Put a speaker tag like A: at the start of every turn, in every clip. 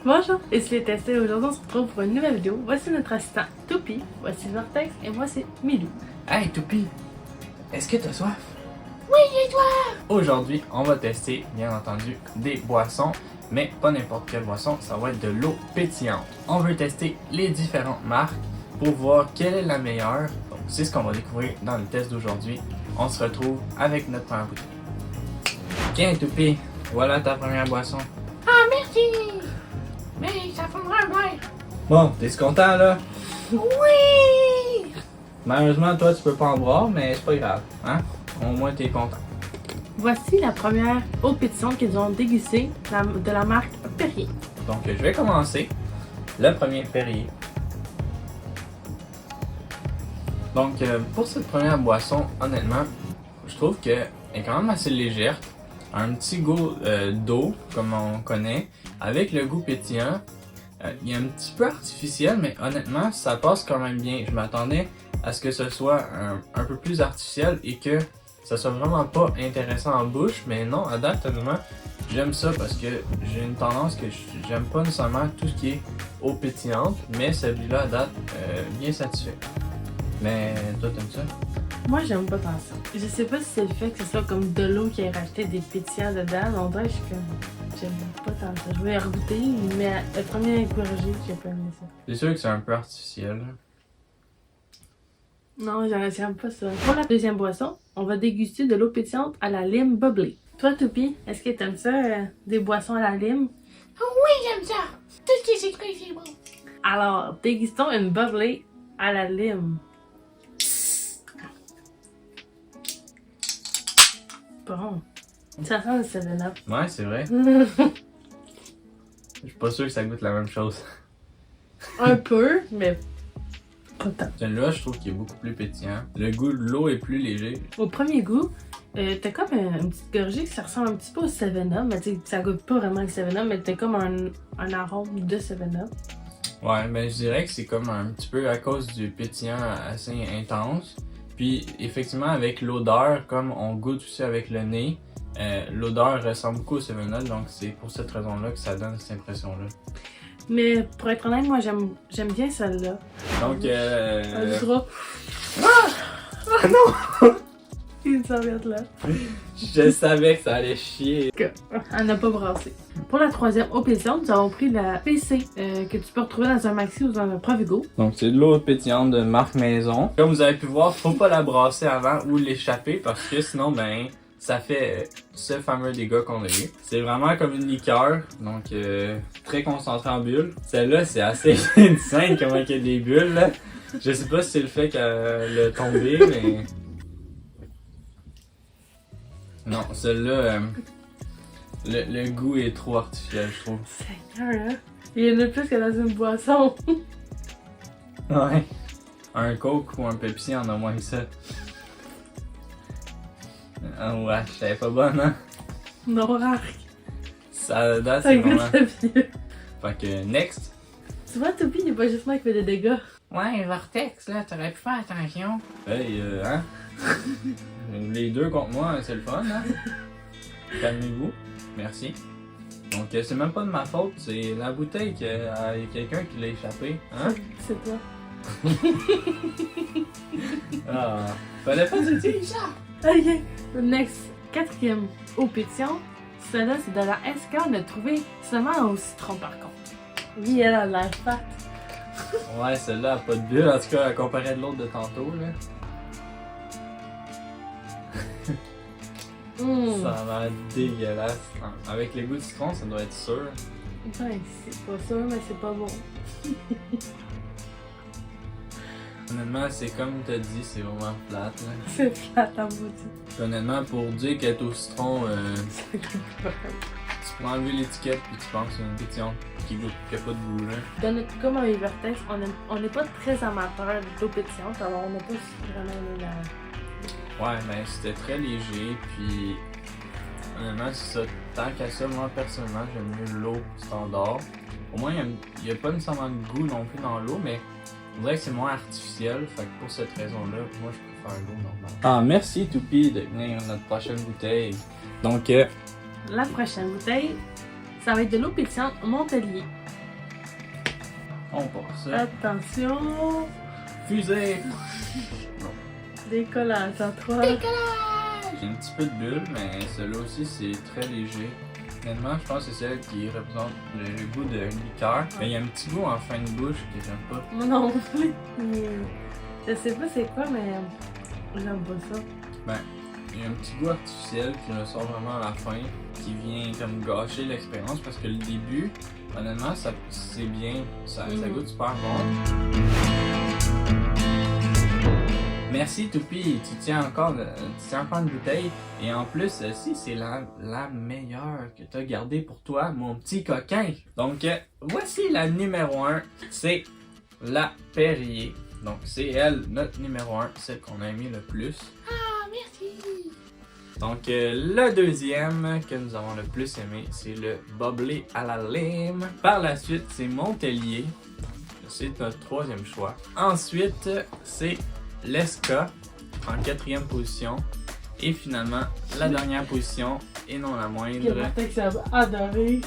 A: Bonjour, ici les testés. Aujourd'hui, on se retrouve pour une nouvelle vidéo. Voici notre assistant Toupi, voici Vortex et moi c'est Milou.
B: Hey Toupi, est-ce que t'as soif?
A: Oui, j'ai soif!
B: Aujourd'hui, on va tester, bien entendu, des boissons, mais pas n'importe quelle boisson, ça va être de l'eau pétillante. On veut tester les différentes marques pour voir quelle est la meilleure. Donc, c'est ce qu'on va découvrir dans le test d'aujourd'hui. On se retrouve avec notre première bouteille. Tiens Toupi, voilà ta première boisson.
A: Ah, merci! Mais ça prendra un verre.
B: Bon, t'es content là?
A: Oui!
B: Malheureusement, toi tu peux pas en boire, mais c'est pas grave, hein? Au moins t'es content.
A: Voici la première eau pétillante qu'ils ont dégustée de la marque Perrier.
B: Donc je vais commencer. Le premier Perrier. Donc pour cette première boisson, honnêtement, je trouve qu'elle est quand même assez légère. Un petit goût d'eau, comme on connaît, avec le goût pétillant. Il est un petit peu artificiel, mais honnêtement, ça passe quand même bien. Je m'attendais à ce que ce soit un peu plus artificiel et que ça soit vraiment pas intéressant en bouche, mais non, à date, honnêtement, j'aime ça parce que j'ai une tendance que j'aime pas nécessairement tout ce qui est eau pétillante, mais celui-là, à date, bien satisfait. Mais toi, t'aimes ça?
A: Moi, j'aime pas tant ça. Je sais pas si c'est le fait que ce soit comme de l'eau qui ait rajouté des pétillants dedans, mais on dirait que je suis comme... J'aime pas tant ça. Je vais regoûter, mais le premier gorgée, j'ai pas aimé ça.
B: C'est sûr que c'est un peu artificiel.
A: Non, j'aime pas ça. Pour la deuxième boisson, on va déguster de l'eau pétillante à la lime bubbly. Toi, Toupi, est-ce que t'aimes ça, des boissons à la lime?
C: Oui, j'aime ça. Tout ce qui est sucré, c'est bon.
A: Alors, dégustons une bubbly à la lime. Bon. Ça sent le 7-Up.
B: Ouais, c'est vrai. Je suis pas sûr que ça goûte la même chose.
A: Un peu, mais pas tant.
B: Celui-là, je trouve qu'il est beaucoup plus pétillant. Le goût de l'eau est plus léger.
A: Au premier goût, t'as comme une petite gorgée qui ça ressemble un petit peu au 7-Up, mais tu sais, ça goûte pas vraiment le 7-Up, mais t'as comme un arôme de 7-Up.
B: Ouais, mais je dirais que c'est comme un petit peu à cause du pétillant assez intense. Puis effectivement, avec l'odeur, comme on goûte aussi avec le nez, l'odeur ressemble beaucoup au 7-Up, donc c'est pour cette raison-là que ça donne cette impression-là.
A: Mais pour être honnête, moi j'aime bien celle-là.
B: Donc
A: Un drap.
B: Ah non!
A: Une serviette là.
B: Je savais que ça allait chier.
A: Elle n'a pas brassé. Pour la troisième eau pétillante, nous avons pris la PC que tu peux retrouver dans un Maxi ou dans un Provigo.
B: Donc c'est de l'eau pétillante de marque Maison. Comme vous avez pu voir, faut pas la brasser avant ou l'échapper parce que sinon ben ça fait ce fameux dégât qu'on a eu. C'est vraiment comme une liqueur, donc très concentré en bulles. Celle-là c'est assez insane comment il y a des bulles là. Je sais pas si c'est le fait qu'elle a tombé, mais... Non, celle-là, le goût est trop artificiel, je trouve.
A: Seigneur, hein? Il y en a plus que dans une boisson.
B: Ouais. Un Coke ou un Pepsi en a moins que ça. Ah ouais, elle est pas bonne, hein?
A: Non, arc.
B: Ça date,
A: Ça
B: c'est
A: goûte
B: vraiment...
A: le vieux.
B: Fait que, next.
A: Tu vois, Toupi, il est pas juste moi qui fait des dégâts.
C: Ouais, Vortex, là, t'aurais pu faire attention.
B: Hey, hein? Les deux contre moi, c'est le fun, hein? Calmez-vous. Merci. Donc, c'est même pas de ma faute, c'est la bouteille qu'il y a quelqu'un qui l'a échappé, hein?
A: C'est toi.
B: Ah, fallait pas se dire ça!
A: Ok. Next, quatrième eau pétillante. Celle-là, c'est de la SK. On a trouvé seulement au citron par contre. Oui, elle a l'air fat.
B: Ouais, celle-là a pas de bulle, en tout cas, comparé à l'autre de tantôt, là. Ça a l'air dégueulasse. Avec le goût de citron, ça doit être sûr.
A: Ouais, c'est pas sûr, mais c'est pas bon.
B: Honnêtement, c'est comme t'as dit, c'est vraiment plate, là.
A: C'est fat en boutique.
B: Puis honnêtement, pour dire qu'elle est au citron,
A: Ça goûte pas.
B: tu peux enlever l'étiquette puis tu penses que c'est une pétillante qui goûte, qui a pas de goût, là.
A: Dans notre comme avec Vortex, on n'est pas très amateur d'eau pétillante, alors on n'a pas vraiment aimé la...
B: Ouais, mais c'était très léger, puis honnêtement, c'est ça. Tant qu'à ça, moi personnellement, j'aime mieux l'eau standard. Au moins, il n'y a pas nécessairement de goût non plus dans l'eau, mais on dirait que c'est moins artificiel. Fait que pour cette raison-là, moi je préfère l'eau normale. Ah, merci Toupi de venir notre prochaine bouteille. Donc,
A: La prochaine bouteille, ça va être de l'eau pétillante Montpellier.
B: On passe.
A: Attention!
B: Fusée!
A: Décollage à 3.
B: J'ai un petit peu de bulle, mais celui-là aussi c'est très léger. Honnêtement, je pense que c'est celle qui représente le goût de liqueur. Mais il y a un petit goût en fin de bouche que j'aime pas.
A: Moi non plus. Je sais pas c'est quoi, mais j'aime pas ça.
B: Ben, il y a un petit goût artificiel qui ressort vraiment à la fin, qui vient comme gâcher l'expérience parce que le début, honnêtement, c'est bien, ça goûte super bon. Merci Toupi, tu tiens encore une bouteille et en plus celle-ci c'est la meilleure que tu as gardée pour toi, mon petit coquin. Donc voici la numéro 1, c'est la Perrier. Donc c'est elle, notre numéro 1, celle qu'on a aimé le plus.
C: Ah, merci.
B: Donc le deuxième que nous avons le plus aimé, c'est le Bubbly à la lime. Par la suite, c'est Montelier. C'est notre troisième choix. Ensuite, c'est l'Esca en quatrième position. Et finalement, la dernière position, et non la moindre.
A: Que ça va adorer.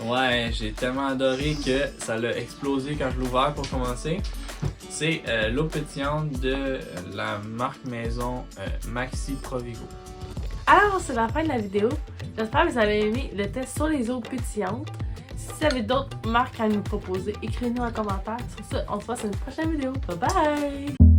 B: Ouais, j'ai tellement adoré que ça l'a explosé quand je l'ai ouvert pour commencer. C'est l'eau pétillante de la marque maison Maxi Provigo.
A: Alors, c'est la fin de la vidéo. J'espère que vous avez aimé le test sur les eaux pétillantes. Si vous avez d'autres marques à nous proposer, écrivez-nous en commentaire. Sur ce, on se voit sur une prochaine vidéo. Bye bye!